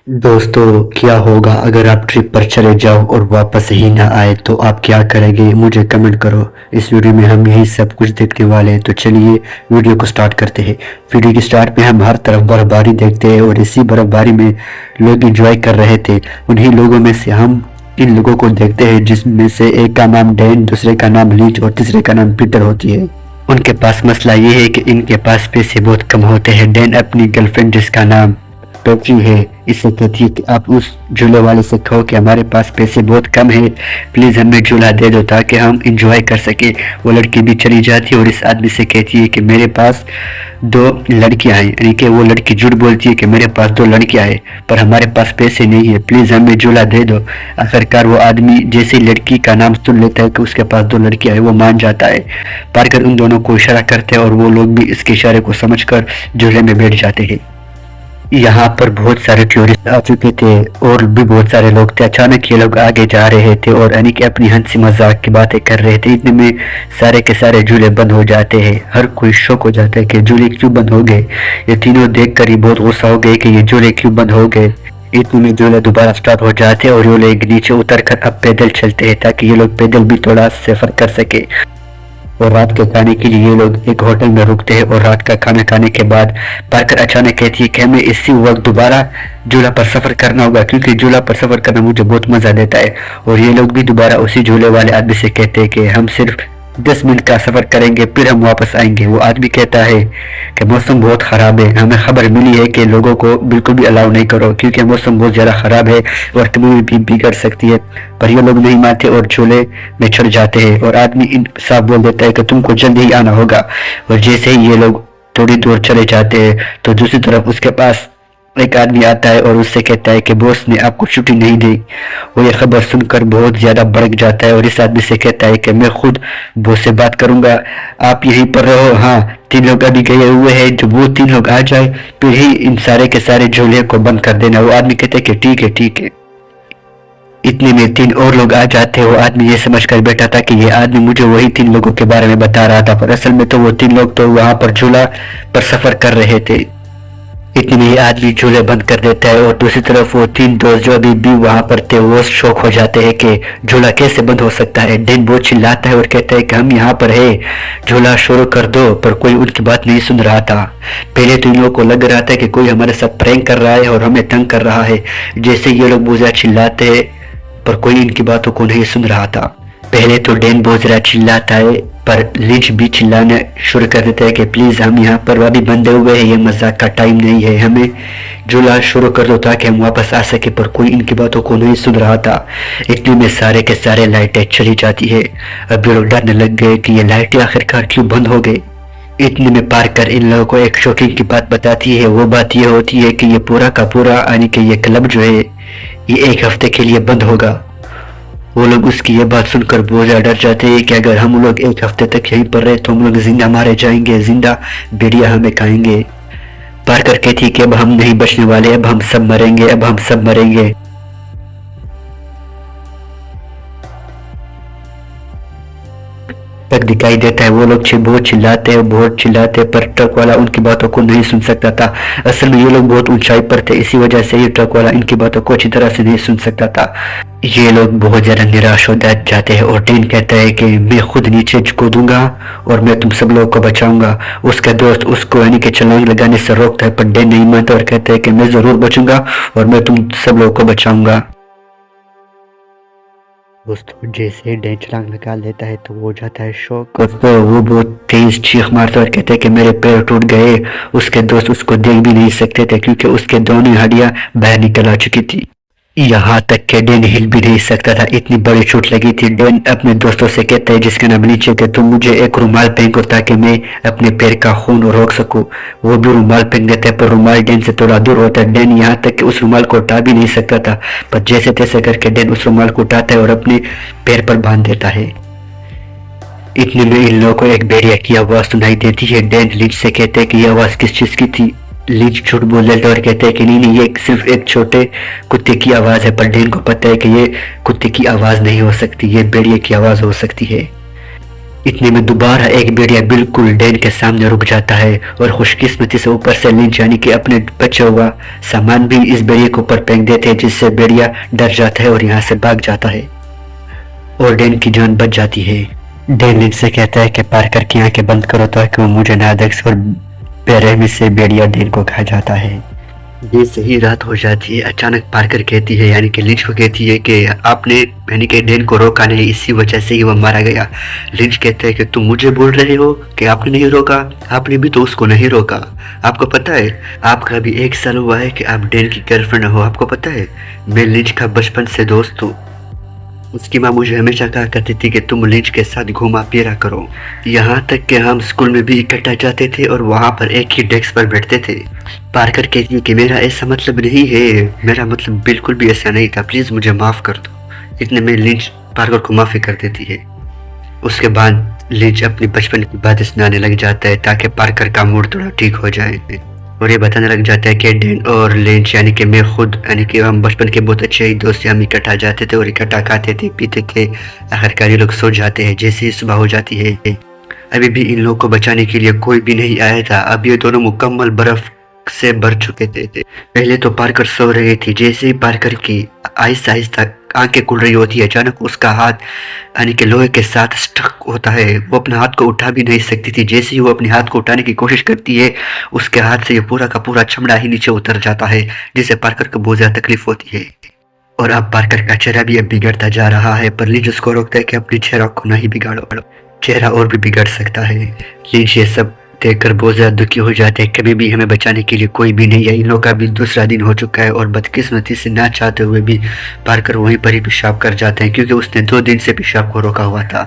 दोस्तों, क्या होगा अगर आप ट्रिप पर चले जाओ और वापस ही ना आए तो आप क्या करेंगे? मुझे कमेंट करो। इस वीडियो में हम यही सब कुछ देखने वाले हैं, तो चलिए वीडियो को स्टार्ट करते हैं। वीडियो के स्टार्ट में हम हर तरफ बर्फबारी देखते हैं और इसी बर्फबारी में लोग एंजॉय कर रहे थे। उन्हीं लोगों में से हम इन लोगों को देखते हैं जिसमें से एक का नाम डैन, दूसरे का नाम लीच और तीसरे का नाम पीटर होती है। उनके पास मसला ये है कि इनके पास पैसे बहुत कम होते हैं। डैन अपनी गर्लफ्रेंड जिसका नाम टोकी है, इससे कहती है कि आप उस झूले वाले से कहो कि हमारे पास पैसे बहुत कम है, प्लीज़ हमें झूला दे दो ताकि हम इंजॉय कर सके। वो लड़की भी चली जाती है और इस आदमी से कहती है कि मेरे पास 2 लड़कियां हैं, यानी कि वो लड़की झूठ बोलती है कि मेरे पास 2 लड़कियां हैं पर हमारे पास पैसे नहीं है, प्लीज़ हमें झूला दे दो। आखिरकार वो आदमी जैसे लड़की का नाम सुन लेता है कि उसके पास 2 लड़कियां हैं, वो मान जाता है। पारकर उन दोनों को इशारा करते हैं और वो लोग भी इसके इशारे को समझकर झूले में बैठ जाते हैं। यहाँ पर बहुत सारे टूरिस्ट आ चुके थे और भी बहुत सारे लोग थे। अचानक ये लोग आगे जा रहे थे और यानी कि अपनी हंसी मजाक की बातें कर रहे थे। इतने में सारे के सारे झूले बंद हो जाते हैं। हर कोई शौक हो जाता है कि झूले क्यों बंद हो गए। ये तीनों देखकर ही बहुत गुस्सा हो गए कि ये झूले क्यों बंद हो गए। इतने में झूले दोबारा स्टार्ट हो जाते हैं और ये लोग नीचे उतर कर अब पैदल चलते हैं ताकि ये लोग पैदल भी थोड़ा सफर कर सके। और रात के खाने के लिए ये लोग एक होटल में रुकते हैं और रात का खाना खाने के बाद पार्कर अचानक कहती है कि हमें इसी वक्त दोबारा झूला पर सफर करना होगा क्योंकि झूला पर सफर करना मुझे बहुत मजा देता है। और ये लोग भी दोबारा उसी झूले वाले आदमी से कहते हैं कि हम सिर्फ 10 मिनट का सफर करेंगे फिर हम वापस आएंगे। वो आदमी कहता है कि मौसम बहुत खराब है, हमें खबर मिली है कि लोगों को बिल्कुल भी अलाउ नहीं करो क्योंकि मौसम बहुत ज्यादा खराब है और कभी भी बिगड़ सकती है। पर ये लोग नहीं मानते और झूले में चढ़ जाते हैं और आदमी इन साफ बोल देता है कि तुमको जल्दी ही आना होगा। और जैसे ही ये लोग थोड़ी दूर चले जाते हैं तो दूसरी तरफ उसके पास एक आदमी आता है और उससे कहता है कि बॉस ने आपको छुट्टी नहीं दी। वो ये खबर सुनकर बहुत ज्यादा भड़क जाता है और इस आदमी से कहता है कि मैं खुद बॉस से बात करूंगा, आप यहीं पर रहो। हाँ, 3 लोग अभी गए हुए हैं, जब वो 3 लोग आ जाए फिर ही इन सारे के सारे झूले को बंद कर देना। वो आदमी कहता है कि ठीक है ठीक है। इतने में 3 और लोग आ जाते हैं। वो आदमी ये समझ कर बैठा था कि ये आदमी मुझे वही 3 लोगों के बारे में बता रहा था, पर असल में तो वो 3 लोग तो वहां पर झूला पर सफर कर रहे थे। इतने में ये आदमी झूले बंद कर देता है और दूसरी तरफ वो 3 दोस्त जो अभी भी वहां पर थे वो शौक हो जाते हैं कि झूला कैसे बंद हो सकता है। डैन बहुत चिल्लाता है और कहता है कि हम यहाँ पर है, झूला शुरू कर दो, पर कोई उनकी बात नहीं सुन रहा था। पहले तो इन लोगों को लग रहा था कि कोई हमारे साथ प्रैंक कर रहा है और हमें तंग कर रहा है। जैसे ये लोग बहुत चिल्लाते हैं पर कोई इनकी बातों को नहीं सुन रहा था। पहले तो डैन बहुत ज्यादा चिल्लाता है पर लिंच भी चिल्लाना शुरू कर देता है कि प्लीज हम यहाँ पर अभी बंधे हुए हैं, ये मजाक का टाइम नहीं है, हमें झूला शुरू कर दो ताकि हम वापस आ सके। पर कोई इनकी बातों को नहीं सुन रहा था। इतने में सारे के सारे लाइटें चली जाती है। अब ये लोग डरने लग गए कि ये लाइटें आखिरकार क्यों बंद हो गई। इतने में पार्कर इन लोगों को एक शॉकिंग की बात बताती है। वो बात ये होती है कि ये पूरा का पूरा यानी कि ये क्लब जो है ये 1 हफ्ते के लिए बंद होगा। वो लोग उसकी ये बात सुनकर बहुत ज्यादा डर जाते हैं कि अगर हम लोग 1 हफ्ते तक यहीं पर रहे तो हम लोग जिंदा मारे जाएंगे, जिंदा भेड़िया हमें खाएंगे। पार्कर कहती है कि अब हम नहीं बचने वाले, अब हम सब मरेंगे, अब हम सब मरेंगे। तक दिखाई देता है। वो लोग बहुत चिल्लाते हैं, बहुत चिल्लाते हैं, पर ट्रक वाला उनकी बातों को नहीं सुन सकता था। असल में ये लोग बहुत ऊंचाई पर थे, इसी वजह से ये ट्रक वाला इनकी बातों को अच्छी तरह से नहीं सुन सकता था। ये लोग बहुत ज्यादा निराश हो जाते हैं और डैन कहता है कि मैं खुद नीचे कूदूंगा और मैं तुम सब लोगों को बचाऊंगा। उसका दोस्त उसको यानी कि छलांग लगाने से रोकता है पर डैन नहीं मानता और कहता है कि मैं जरूर बचूंगा और मैं तुम सब लोगों को बचाऊंगा। दोस्तों, जैसे डैन छलांग लगा लेता है तो वो हो जाता है शौक और तो वो बहुत तेज चीख मारता है और कहते हैं कि मेरे पैर टूट गए। उसके दोस्त उसको देख भी नहीं सकते थे क्योंकि उसके दोनों हड्डियां बाहर निकल आ चुकी थी। यहाँ तक कि डैन हिल भी नहीं सकता था, इतनी बड़ी चोट लगी थी। डैन अपने दोस्तों से कहता है जिसका नाम नीचे थे, तुम मुझे एक रुमाल फेंको ताकि मैं अपने पैर का खून रोक सकूं। वो भी रुमाल फेंक देता है पर रुमाल डैन से थोड़ा दूर होता है। डैन यहाँ तक कि उस रुमाल को उठा भी नहीं सकता था, पर जैसे तैसे करके डैन उस रुमाल को उठाता है और अपने पैर पर बांध देता है। इतने में इन लोगों को एक भेड़िया की आवाज सुनाई देती है। डैन लिंच से कहते हैं कि ये आवाज किस चीज की थी। लिंच झूठ बोल देता है और कहते हैं कि नहीं, ये सिर्फ एक छोटे कुत्ते की आवाज है। पर डैन को पता है कि ये कुत्ते की आवाज नहीं हो सकती, ये भेड़िए की आवाज हो सकती है। इतने में दोबारा एक भेड़िया बिल्कुल डैन के सामने रुक जाता है और खुशकिस्मती से ऊपर से लिंच यानी कि अपने बचा हुआ सामान भी इस भेड़िए के ऊपर फेंक देते हैं, जिससे भेड़िया डर जाता है और यहाँ से भाग जाता है और डैन की जान बच जाती है। डैन लिंच से कहता है कि पार्कर की आंखें बंद करो ताकि वो मुझे ना देख, और बेरहमी से भेड़िया डैन को खा जाता है। जैसे ही रात हो जाती है अचानक पार्कर कहती है यानी कि लिंच को कहती है कि आपने यानी कि डैन को रोका नहीं, इसी वजह से ही वो मारा गया। लिंच कहते हैं कि तुम मुझे बोल रहे हो कि आपने नहीं रोका, आपने भी तो उसको नहीं रोका। आपको पता है आपका अभी 1 साल हुआ है कि आप डैन की गर्लफ्रेंड हो। आपको पता है मैं लिंच का बचपन से दोस्त हूँ। उसकी माँ मुझे हमेशा कहा करती थी कि तुम लिंच के साथ घूमा फिरा करो। यहाँ तक कि हम स्कूल में भी इकट्ठा जाते थे और वहाँ पर एक ही डेस्क पर बैठते थे। पार्कर कहती है कि मेरा ऐसा मतलब नहीं है, मेरा मतलब बिल्कुल भी ऐसा नहीं था, प्लीज़ मुझे माफ़ कर दो। इतने में लिंच पार्कर को माफ़ी कर देती है। उसके बाद लिंच अपनी बचपन की बातें सुनाने लग जाता है ताकि पार्कर का मूड थोड़ा ठीक हो जाए और ये बताने लग जाता है कि डैन और लिंच यानी कि मैं खुद यानी कि हम बचपन के बहुत अच्छे ही दोस्त हम इकट्ठा जाते थे और इकट्ठा खाते थे पीते थे। आखिरकार ये लोग सो जाते हैं। जैसे ही सुबह हो जाती है अभी भी इन लोगों को बचाने के लिए कोई भी नहीं आया था। अब ये दोनों मुकम्मल बर्फ से भर चुके थे। पहले तो पार्कर सो रही थी। जैसे ही पार्कर की आहिस्ता आहिस्ता आंखें खुल रही होती है अचानक उसका हाथ यानी कि लोहे के साथ स्टक होता है। वो अपने हाथ को उठा भी नहीं सकती थी। जैसे ही वो अपने हाथ को उठाने की कोशिश करती है उसके हाथ से ये पूरा का पूरा चमड़ा ही नीचे उतर जाता है, जिससे पार्कर को बहुत ज़्यादा तकलीफ होती है। और अब पार्कर का चेहरा भी अब बिगड़ता जा रहा है, पर लिंच उसको रोकता है कि अपने चेहरा को नहीं बिगाड़ो, चेहरा और भी बिगड़ सकता है। लिंच ये सब देखकर बहुत ज़्यादा दुखी हो जाते हैं। कभी भी हमें बचाने के लिए कोई भी नहीं है। इन लोगों का भी दूसरा दिन हो चुका है और बदकिस्मती से ना चाहते हुए भी पार्कर वहीं पर ही पेशाब कर जाते हैं, क्योंकि उसने 2 दिन से पेशाब को रोका हुआ था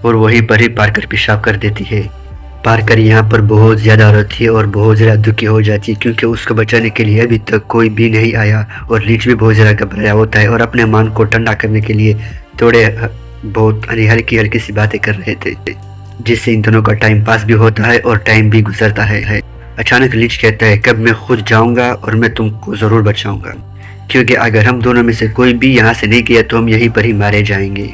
और वहीं पर ही पार्कर पेशाब कर देती है। पार्कर यहाँ पर बहुत ज़्यादा रोती है और बहुत ज़्यादा दुखी हो जाती है, क्योंकि उसको बचाने के लिए अभी तक कोई भी नहीं आया। और लिंच भी बहुत ज़्यादा घबराया होता है और अपने मन को ठंडा करने के लिए थोड़े बहुत हल्की हल्की सी बातें कर रहे थे, जिससे इन दोनों का टाइम पास भी होता है और टाइम भी गुजरता है। अचानक लिंच कहता है कब मैं खुद जाऊंगा और मैं तुमको ज़रूर बचाऊंगा, क्योंकि अगर हम दोनों में से कोई भी यहाँ से नहीं गया तो हम यहीं पर ही मारे जाएंगे।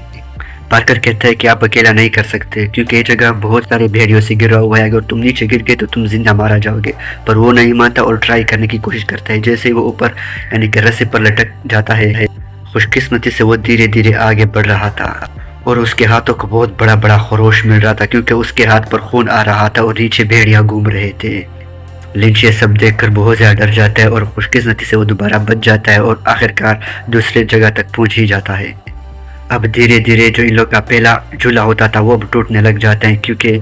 पार्कर कहता है कि आप अकेला नहीं कर सकते, क्योंकि ये जगह बहुत सारे भेड़ियों से घिरा हुआ है, अगर तुम नीचे गिर गए तो तुम जिंदा मारा जाओगे। पर वो नहीं मानता और ट्राई करने की कोशिश करता है। जैसे ही वो ऊपर यानी कि रस्सी पर लटक जाता है खुशकिस्मती से वो धीरे धीरे आगे बढ़ रहा था और उसके हाथों को बहुत बड़ा बड़ा खरोश मिल रहा था, क्योंकि उसके हाथ पर खून आ रहा था और नीचे भेड़िया घूम रहे थे। लिंच ये सब देखकर बहुत ज़्यादा डर जाता है और खुशकिस्मती से वो दोबारा बच जाता है और आखिरकार दूसरे जगह तक पहुंच ही जाता है। अब धीरे धीरे जो इन लोग का पहला झूला होता था वो अब टूटने लग जाता है, क्योंकि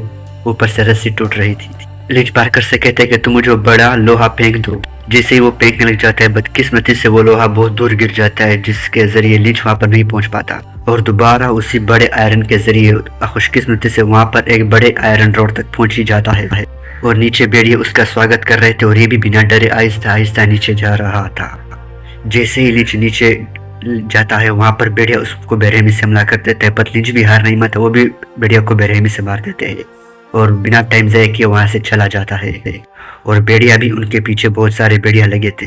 ऊपर से रस्सी टूट रही थी। लिंच पार्कर से कहते हैं कि तुम मुझे बड़ा लोहा फेंक दो। जैसे ही वो फेंकने लग जाता है बदकिस्मती से वो लोहा बहुत दूर गिर जाता है, जिसके जरिए लिंच वहाँ पर नहीं पहुँच पाता और दोबारा उसी बड़े आयरन के जरिए खुशकिस्मती से वहाँ पर एक बड़े आयरन रोड तक पहुँच ही जाता है। और नीचे भेड़िए उसका स्वागत कर रहे थे और ये भी बिना डरे आहिस्ता आहिस्ता नीचे जा रहा था। जैसे ही लिंच नीचे जाता है वहाँ पर भेड़िया उसको बेरहमी से हमला कर देते हैं, पर लिंच भी हार नहीं मानता, वो भी भेड़िया को बेरहमी से मार देते हैं और बिना टाइम ज़ाया किए वहाँ से चला जाता है। और भेड़िया भी उनके पीछे बहुत सारे भेड़िया लगे थे।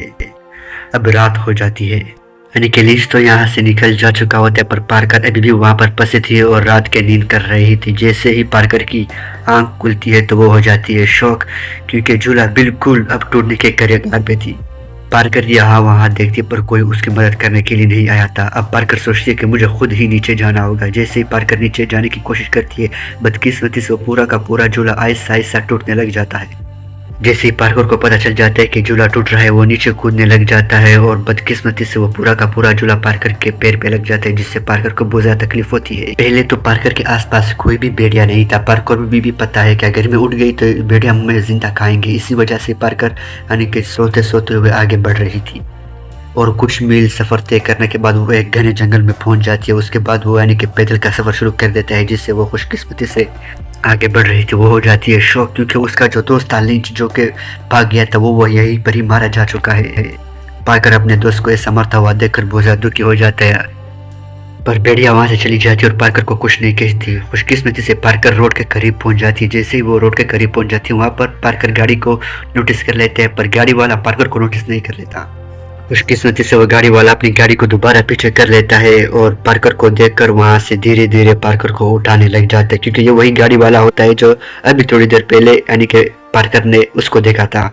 अब रात हो जाती है, यानी कि लिंच तो यहाँ से निकल जा चुका होता है, पर पार्कर अभी भी वहाँ पर फंसी थी और रात के नींद कर रही थी। जैसे ही पार्कर की आंख खुलती है तो वो हो जाती है शौक, क्योंकि झूला बिल्कुल अब टूटने के कगार पे थी। पार्कर यहाँ वहाँ देखती पर कोई उसकी मदद करने के लिए नहीं आया था। अब पार्कर सोचती है कि मुझे खुद ही नीचे जाना होगा। जैसे ही पार्कर नीचे जाने की कोशिश करती है बदकिस्मती से वो पूरा का पूरा झूला आहिस्ता आहिस्ता टूटने लग जाता है। जैसे ही पार्कर को पता चल जाता है कि झूला टूट रहा है वो नीचे कूदने लग जाता है और बदकिस्मती से वो पूरा का पूरा झूला पार्कर के पैर पे लग जाता है, जिससे पार्कर को बहुत ज्यादा तकलीफ होती है। पहले तो पार्कर के आसपास कोई भी भेड़िया नहीं था। पार्कर भी पता है कि अगर मैं उठ गई तो भेड़िया मुझे जिंदा खाएंगे। इसी वजह से पार्कर यानी कि सोते सोते हुए आगे बढ़ रही थी और कुछ मील सफर तय करने के बाद वो एक घने जंगल में पहुंच जाती है। उसके बाद वो यानी कि पैदल का सफर शुरू कर देता है, जिससे वो खुशकिस्मती से आगे बढ़ रही थी। वो हो जाती है शौक, क्योंकि उसका जो दोस्त था लिंच जो कि भाग गया था वो यहीं पर ही मारा जा चुका है। पार्कर अपने दोस्त को ऐसा मरता हुआ देखकर बहुत ज्यादा दुखी हो जाता है, पर भेड़िया वहां से चली जाती है और पार्कर को कुछ नहीं कहती। खुशकिस्मती से पार्कर रोड के करीब पहुंच जाती है। जैसे ही वो रोड के करीब पहुंच जाती है वहां पर पार्कर गाड़ी को नोटिस कर लेते हैं, पर गाड़ी वाला पार्कर को नोटिस नहीं कर लेता। खुशकिस्मती से वो गाड़ी वाला अपनी गाड़ी को दोबारा पीछे कर लेता है और पार्कर को देखकर वहां से धीरे धीरे पार्कर को उठाने लग जाता है, क्योंकि ये वही गाड़ी वाला होता है जो अभी थोड़ी देर पहले यानी कि पार्कर ने उसको देखा था।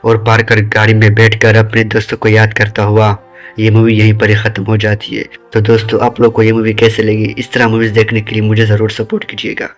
और पार्कर गाड़ी में बैठकर अपने दोस्तों को याद करता हुआ ये मूवी यहीं पर ही ख़त्म हो जाती है। तो दोस्तों, आप लोग को ये मूवी कैसे लगी? इस तरह मूवीज़ देखने के लिए मुझे ज़रूर सपोर्ट कीजिएगा।